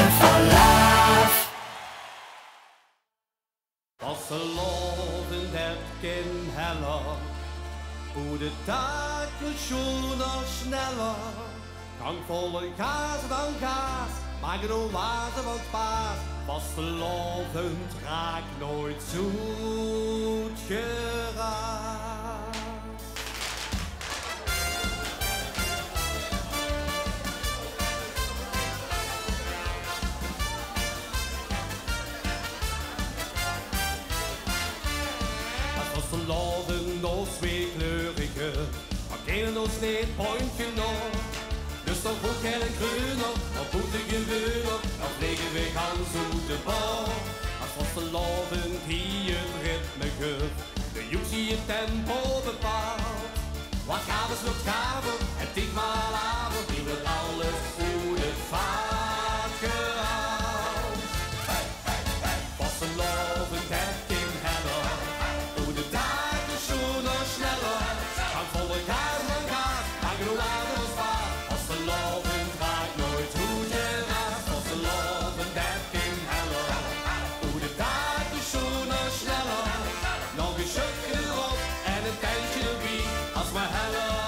live for love. Als de loven het kind heller, hoe de dagen schoner sneller. Kan volle kaas dan kaas, maar genoeg water van paas. Was de loven raakt nooit zoet geraakt. Als de loven nog tweekleurige, maar kennen ons niet pointje nog. Dus dan voel ik een groener, dan voelt ik een weuner, dan vliegen we gaan zoete bal. Als de loven die het ritme geeft, de jongens die het tempo bepaalt. Wat gaven is nog gaven, en ditmaal avond, die wil alles voor de vaart gehaald. Als de loven het kind heller, hoe de dagen schoner sneller. Gaan volle kaas van kaas, maar genoeg water van spaar. Als de loven raakt nooit hoe je raakt. Als de loven het kind heller, hoe de dagen schoner sneller. Nog een stukje erop en een tentje erbij, als maar heller.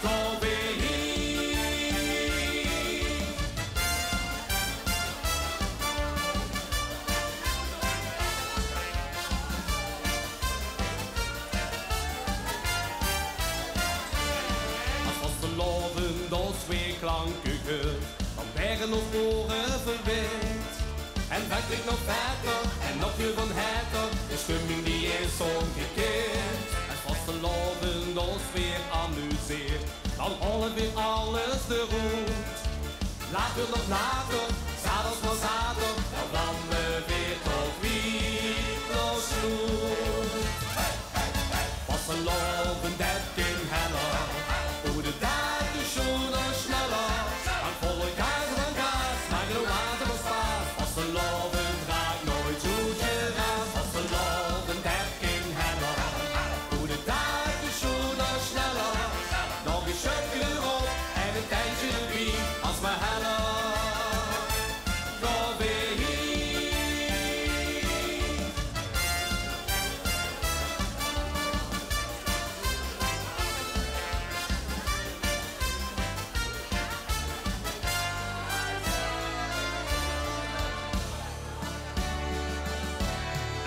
Kom weer hier. Als de loven dat twee klanken geeft, dan werden nog oren verwend. En werd ik nog verder, en nog je van herder, de stemming die is omgekeerd. En als de loven ons weer amuseert, dan hollen weer alles de roet. Later nog later, s'avonds nog zater, dan vlammen we weer tot wie nog sloet. Was de loven dat kind heller, hoe de dagen schoner sneller. Aan volle kaas van kaas, maar genoeg water van spaar. Als de loven raakt nooit zoet geraakt. Als de loven dat kind heller, hoe de dagen schoner sneller. Nog een stukje erop en een tijdje erbij, als maar heller. Kom weer hier.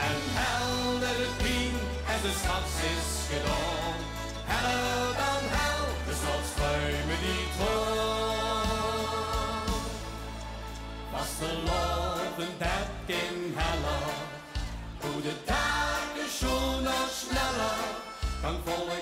En helder het pien en de schats is gedaan. Heller dan hel, de slotschuimen die troon. Was de loven dat kind heller, hoe de dagen schoner sneller. Kan volle